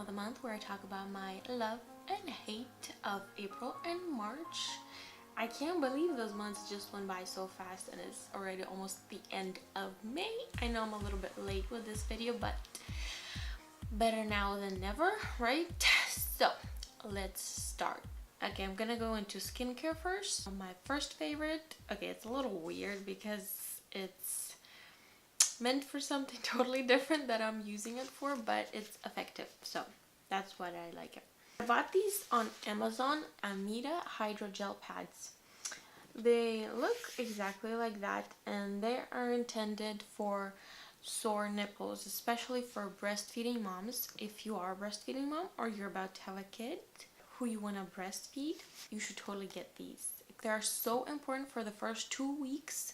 of the month where I talk about my love and hate of April and March. I can't believe those months just went by so fast and it's already almost the end of May. I know I'm a little bit late with this video, but better now than never, right? So let's start. Okay, I'm gonna go into skincare first. My first favorite, okay, it's a little weird because it's meant for something totally different that I'm using it for, but it's effective, so that's what I like it. I bought these on Amazon, Amida Hydrogel Pads. They look exactly like that, and they are intended for sore nipples, especially for breastfeeding moms. If you are a breastfeeding mom or you're about to have a kid who you want to breastfeed, you should totally get these. They are so important for the first 2 weeks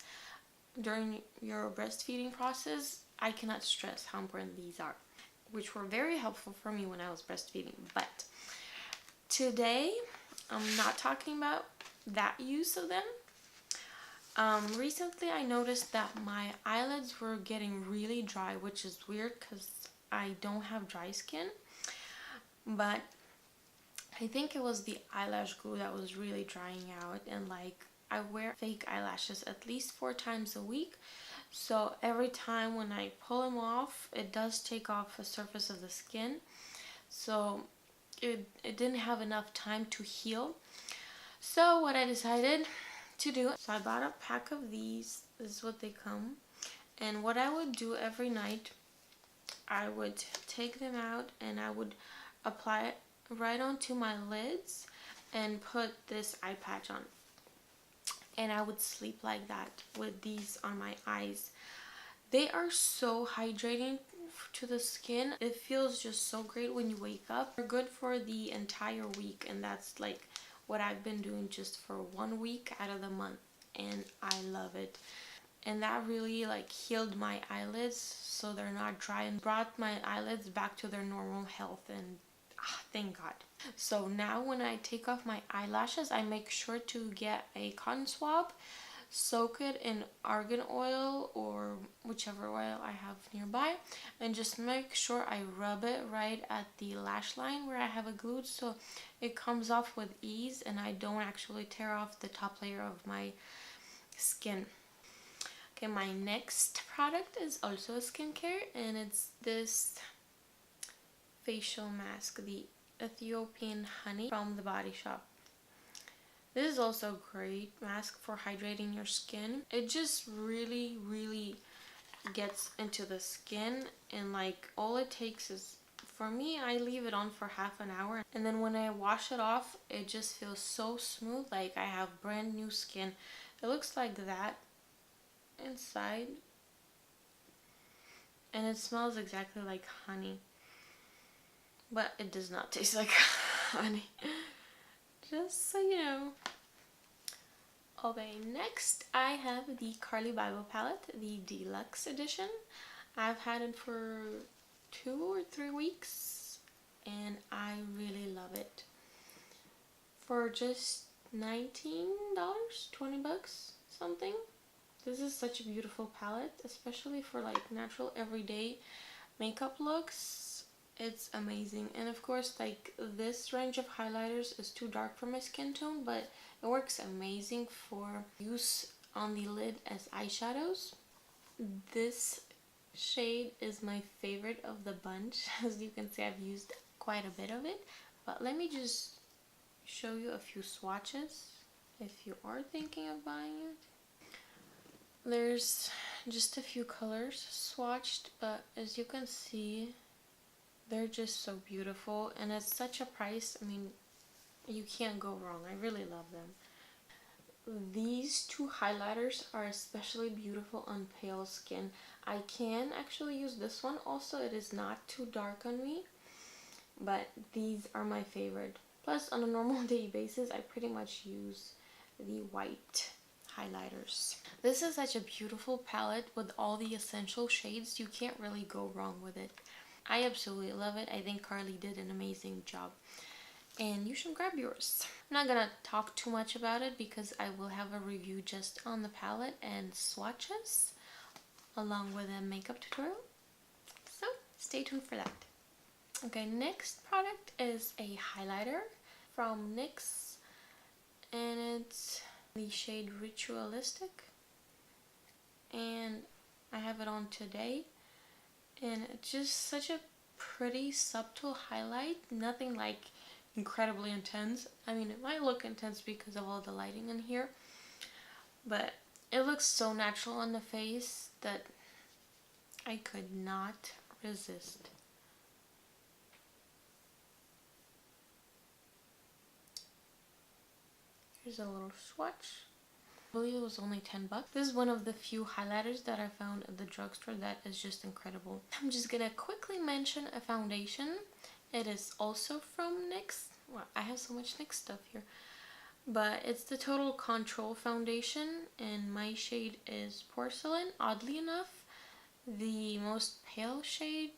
during your breastfeeding process. I cannot stress how important these are, which were very helpful for me when I was breastfeeding. But today I'm not talking about that use of them. Recently I noticed that my eyelids were getting really dry, which is weird because I don't have dry skin, but I think it was the eyelash glue that was really drying out, and like I wear fake eyelashes at least 4 times a week, so every time when I pull them off it does take off the surface of the skin, so it didn't have enough time to heal. So what I decided to do, so I bought a pack of these. This is what they come, and what I would do every night, I would take them out and I would apply it right onto my lids and put this eye patch on, and I would sleep like that with these on my eyes. They are so hydrating to the skin. It feels just so great when you wake up. They're good for the entire week, and that's like what I've been doing just for 1 week out of the month, and I love it. And that really like healed my eyelids so they're not dry and brought my eyelids back to their normal health, and thank God. So now when I take off my eyelashes, I make sure to get a cotton swab, soak it in argan oil or whichever oil I have nearby, and just make sure I rub it right at the lash line where I have it glued so it comes off with ease and I don't actually tear off the top layer of my skin. Okay, my next product is also a skincare, and it's this facial mask, the Ethiopian honey from the Body Shop. This is also a great mask for hydrating your skin. It just really gets into the skin, and like all it takes is, for me, I leave it on for half an hour, and then when I wash it off it just feels so smooth, like I have brand new skin. It looks like that inside, and it smells exactly like honey, but it does not taste like honey, just so you know. Okay, next I have the Carly Bible palette, the deluxe edition. I've had it for 2 or 3 weeks and I really love it. For just $19, 20 bucks something. This is such a beautiful palette, especially for like natural everyday makeup looks. It's amazing. And of course, like, this range of highlighters is too dark for my skin tone, but it works amazing for use on the lid as eyeshadows. This shade is my favorite of the bunch. As you can see, I've used quite a bit of it, but let me just show you a few swatches if you are thinking of buying it. There's just a few colors swatched, but as you can see, they're just so beautiful, and at such a price, I mean, you can't go wrong. I really love them. These 2 highlighters are especially beautiful on pale skin. I can actually use this one also. It is not too dark on me, but these are my favorite. Plus, on a normal day basis, I pretty much use the white highlighters. This is such a beautiful palette with all the essential shades. You can't really go wrong with it. I absolutely love it. I think Carly did an amazing job, and you should grab yours. I'm not gonna talk too much about it because I will have a review just on the palette and swatches along with a makeup tutorial, so stay tuned for that. Okay, next product is a highlighter from NYX, and it's the shade Ritualistic, and I have it on today, and it's just such a pretty subtle highlight, nothing like incredibly intense. I mean, it might look intense because of all the lighting in here, but it looks so natural on the face that I could not resist. Here's a little swatch. I believe it was only 10 bucks. This is one of the few highlighters that I found at the drugstore that is just incredible. I'm just gonna quickly mention a foundation. It is also from NYX. Well, I have so much NYX stuff here. But it's the Total Control foundation, and my shade is Porcelain. Oddly enough, the most pale shade,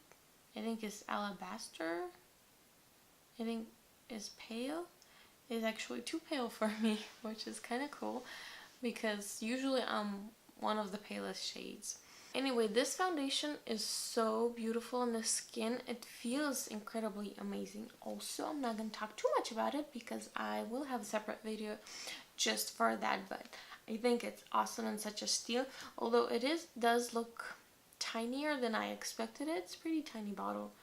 I think, is Alabaster. I think is pale. Is actually too pale for me, which is kind of cool because usually I'm one of the palest shades. Anyway, this foundation is so beautiful on the skin. It feels incredibly amazing. Also, I'm not going to talk too much about it because I will have a separate video just for that, but I think it's awesome and such a steal. Although it does look tinier than I expected it. It's a pretty tiny bottle.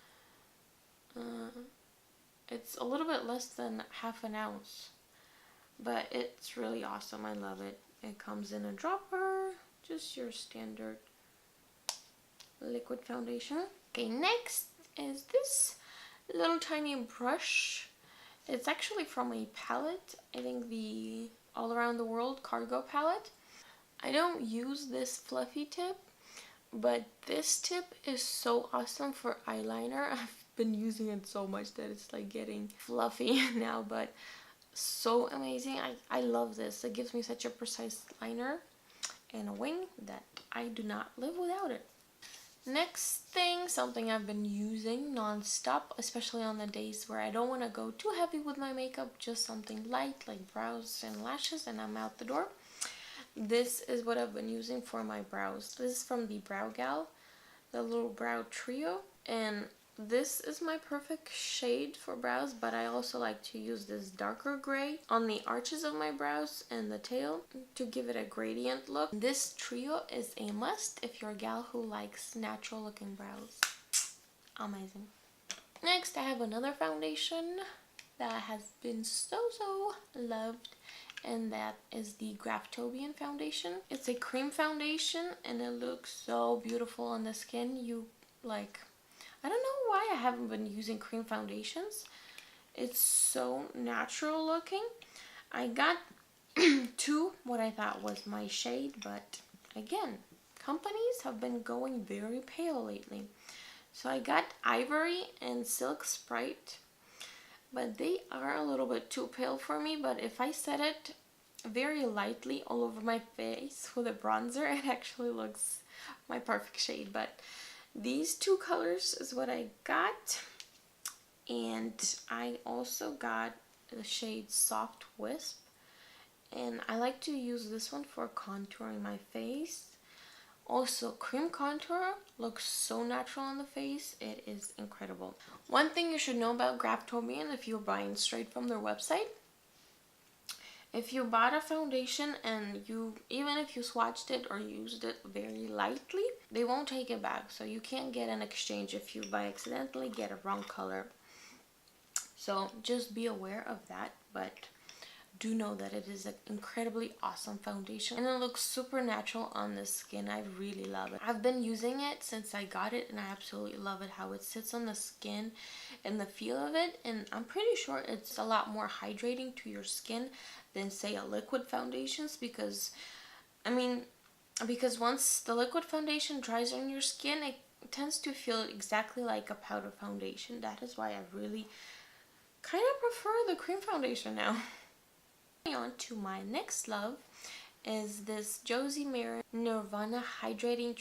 It's a little bit less than half an ounce, but it's really awesome. I love it. It comes in a dropper, just your standard liquid foundation. Okay, next is this little tiny brush. It's actually from a palette. I think the All Around the World Cargo palette. I don't use this fluffy tip, but this tip is so awesome for eyeliner. I've been using it so much that it's like getting fluffy now, but so amazing. I love this. It gives me such a precise liner and a wing that I do not live without it. Next thing, something I've been using non-stop, especially on the days where I don't want to go too heavy with my makeup, just something light like brows and lashes, and I'm out the door. This is what I've been using for my brows. This is from the Brow Gal, the little brow trio, and this is my perfect shade for brows, but I also like to use this darker gray on the arches of my brows and the tail to give it a gradient look. This trio is a must if you're a gal who likes natural looking brows. Amazing. Next, I have another foundation that has been so loved, and that is the Graftobian foundation. It's a cream foundation and it looks so beautiful on the skin. I don't know why I haven't been using cream foundations. It's so natural looking. I got two, what I thought was my shade, but again, companies have been going very pale lately. So I got Ivory and Silk Sprite, but they are a little bit too pale for me. But if I set it very lightly all over my face with a bronzer, it actually looks my perfect shade. But these two colors is what I got, and I also got the shade Soft Wisp, and I like to use this one for contouring my face. Also, cream contour looks so natural on the face. It is incredible. One thing you should know about Graftobian if you're buying straight from their website, if you bought a foundation and even if you swatched it or used it very lightly, they won't take it back. So you can't get an exchange if you by accidentally get a wrong color. So just be aware of that, but do know that it is an incredibly awesome foundation and it looks super natural on the skin. I really love it. I've been using it since I got it and I absolutely love it, how it sits on the skin and the feel of it, and I'm pretty sure it's a lot more hydrating to your skin than say a liquid foundations, because once the liquid foundation dries on your skin, it tends to feel exactly like a powder foundation. That is why I really kind of prefer the cream foundation now. On to my next love is this Josie Maran Nirvana Hydrating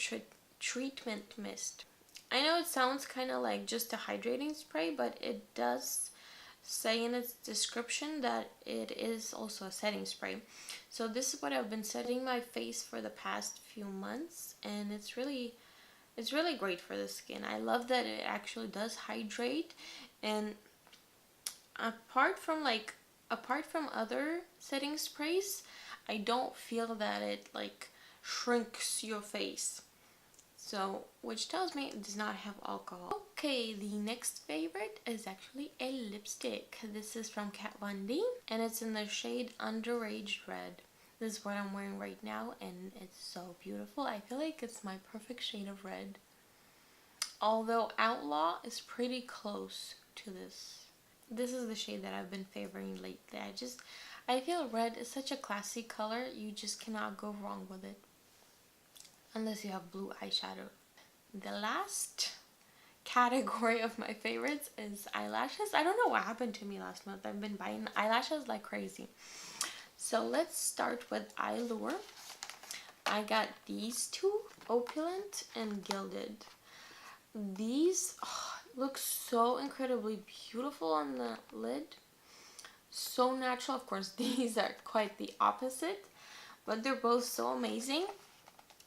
Treatment Mist. I know it sounds kind of like just a hydrating spray, but it does say in its description that it is also a setting spray. So this is what I've been setting my face for the past few months, and it's really It's really great for the skin. I love that it actually does hydrate, and apart from other setting sprays, I don't feel that it like shrinks your face. So, which tells me it does not have alcohol. Okay, the next favorite is actually a lipstick. This is from Kat Von D, and it's in the shade Underage Red. This is what I'm wearing right now, and it's so beautiful. I feel like it's my perfect shade of red. Although Outlaw is pretty close to this. This is the shade that I've been favoring lately. I feel red is such a classy color. You just cannot go wrong with it. Unless you have blue eyeshadow. The last category of my favorites is eyelashes. I don't know what happened to me last month. I've been buying eyelashes like crazy. So let's start with Eyelure. I got these two, Opulent and Gilded. These look so incredibly beautiful on the lid. So natural. Of course, these are quite the opposite, but they're both so amazing.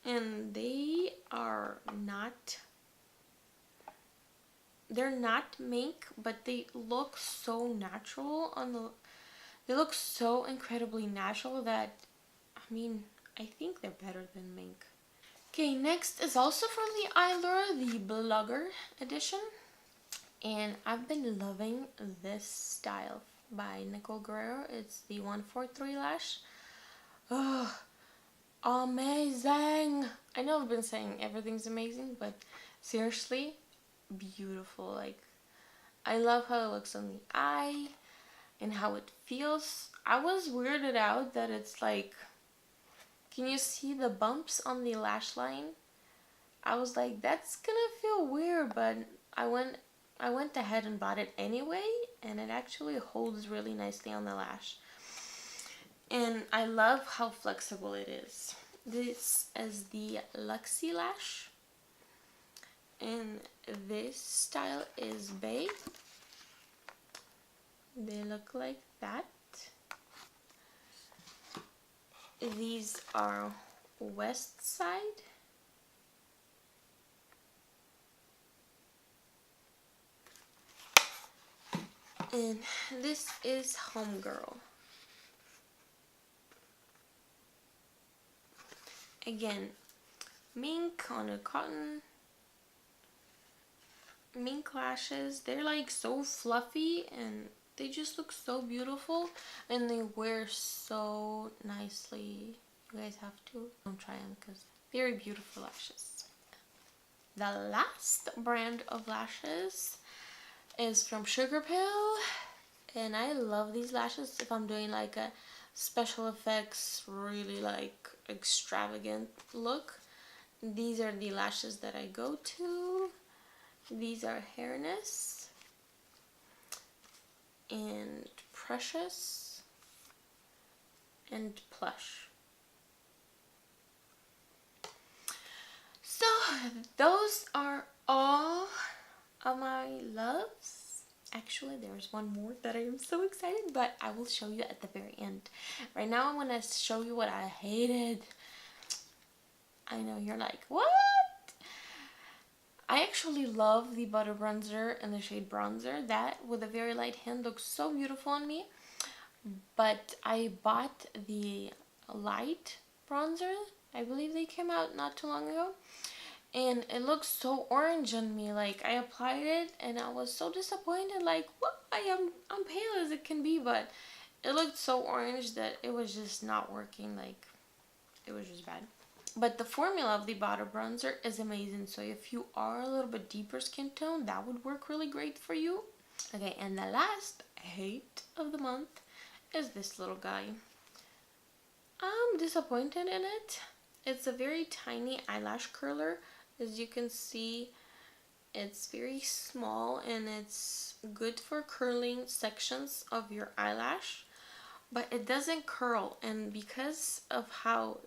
And they're not mink, but they look so natural on the, they look so incredibly natural that, I mean, I think they're better than mink. Okay, next is also from the Eyelure, the Blogger edition. And I've been loving this style by Nicole Guerrero. It's the 143 lash. Oh, amazing! I know I've been saying everything's amazing, but seriously, beautiful. Like, I love how it looks on the eye and how it feels. I was weirded out that it's like, can you see the bumps on the lash line? I was like, that's gonna feel weird, but I went ahead and bought it anyway, and it actually holds really nicely on the lash. And I love how flexible it is. This is the Luxie Lash, and this style is Bae. They look like that. These are West Side. And this is Homegirl. Again, mink on a cotton. Mink lashes. They're like so fluffy and they just look so beautiful. And they wear so nicely. You guys have to try them because very beautiful lashes. The last brand of lashes is from Sugar Pill, and I love these lashes if I'm doing like a special effects, really like extravagant look. These are the lashes that I go to. These are Hairness and Precious and Plush. So those are all of my loves. Actually, there's one more that I am so excited, but I will show you at the very end. Right now, I'm going to show you what I hated. I know you're like, what? I actually love the Butter Bronzer in the shade Bronzer. That, with a very light hand, looks so beautiful on me. But I bought the light bronzer. I believe they came out not too long ago. And it looks so orange on me. Like, I applied it and I was so disappointed. Like, what? I'm pale as it can be, but it looked so orange that it was just not working. Like, it was just bad. But the formula of the Butter Bronzer is amazing. So if you are a little bit deeper skin tone, that would work really great for you. Okay, and the last hate of the month is this little guy. I'm disappointed in it. It's a very tiny eyelash curler. As you can see, it's very small and it's good for curling sections of your eyelash, but it doesn't curl. And because of how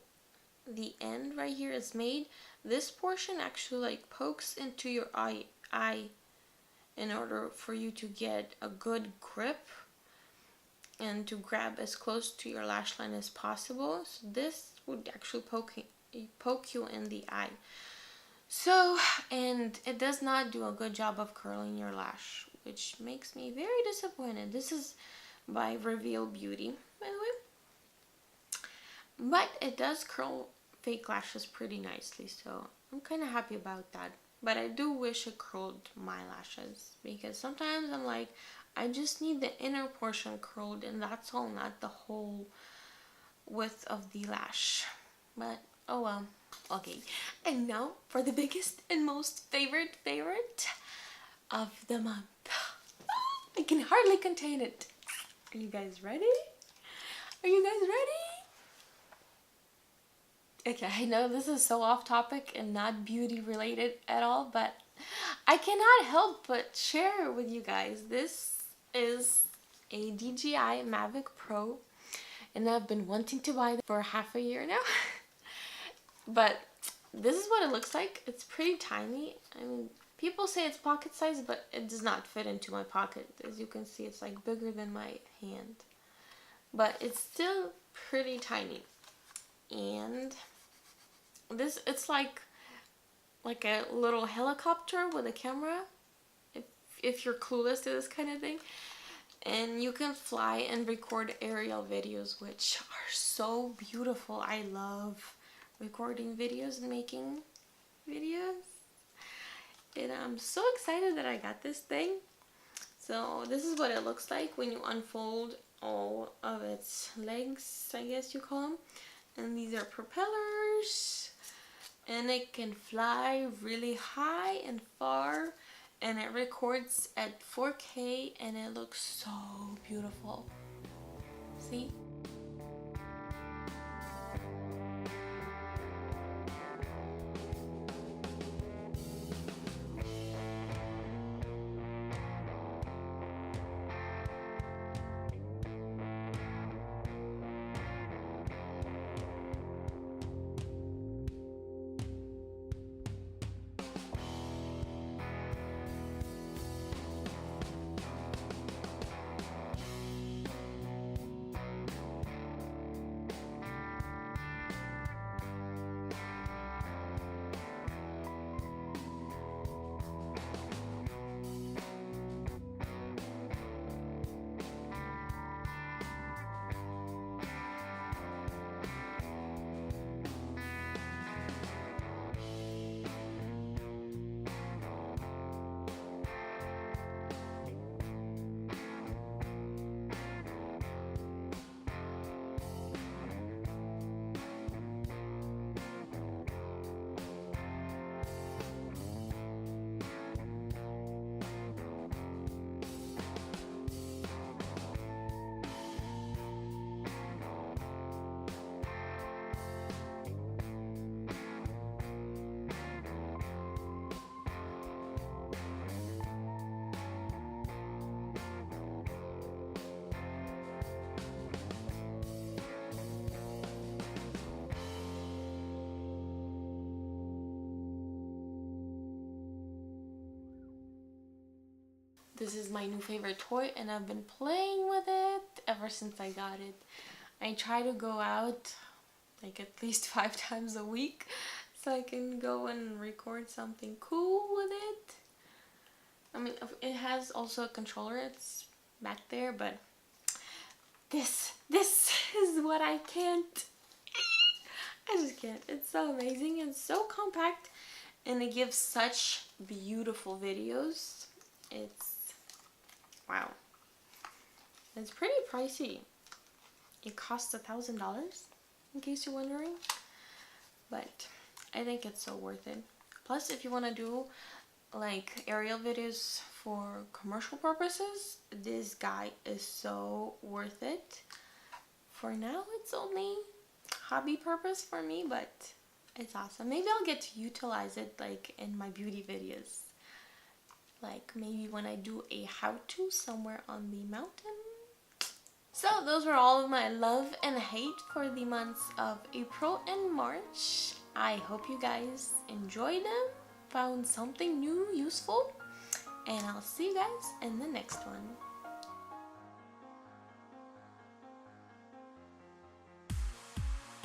the end right here is made, this portion actually like pokes into your eye in order for you to get a good grip and to grab as close to your lash line as possible. So this would actually poke you in the eye. So, and it does not do a good job of curling your lash, which makes me very disappointed. This is by Reveal Beauty, by the way. But it does curl fake lashes pretty nicely, so I'm kind of happy about that. But I do wish it curled my lashes, because sometimes I'm like, I just need the inner portion curled, and that's all, not the whole width of the lash. But oh well. Okay, and now for the biggest and most favorite of the month. I can hardly contain it. Are you guys ready? Are you guys ready? Okay, I know this is so off topic and not beauty related at all, but I cannot help but share with you guys. This is a DJI Mavic Pro, and I've been wanting to buy it for half a year now. But this is what it looks like. It's pretty tiny. I mean, people say it's pocket size, but it does not fit into my pocket. As you can see, it's like bigger than my hand. But it's still pretty tiny. And this, it's like a little helicopter with a camera, if you're clueless to this kind of thing. And you can fly and record aerial videos, which are so beautiful. I love recording videos and making videos, and I'm so excited that I got this thing. So this is what it looks like when you unfold all of its legs, I guess you call them. And these are propellers, and it can fly really high and far, and it records at 4K, and it looks so beautiful. See? This is my new favorite toy, and I've been playing with it ever since I got it. I try to go out like at least 5 times a week so I can go and record something cool with it. I mean, it has also a controller, it's back there, but this is what I can't. I just can't. It's so amazing and so compact, and it gives such beautiful videos. It's wow. It's pretty pricey. It costs $1,000, in case you're wondering. But I think it's so worth it. Plus, if you want to do like aerial videos for commercial purposes, this guy is so worth it. For now, it's only hobby purpose for me, but it's awesome. Maybe I'll get to utilize it like in my beauty videos. Like maybe when I do a how-to somewhere on the mountain. So those were all of my love and hate for the months of April and March. I hope you guys enjoyed them, found something new useful, and I'll see you guys in the next one.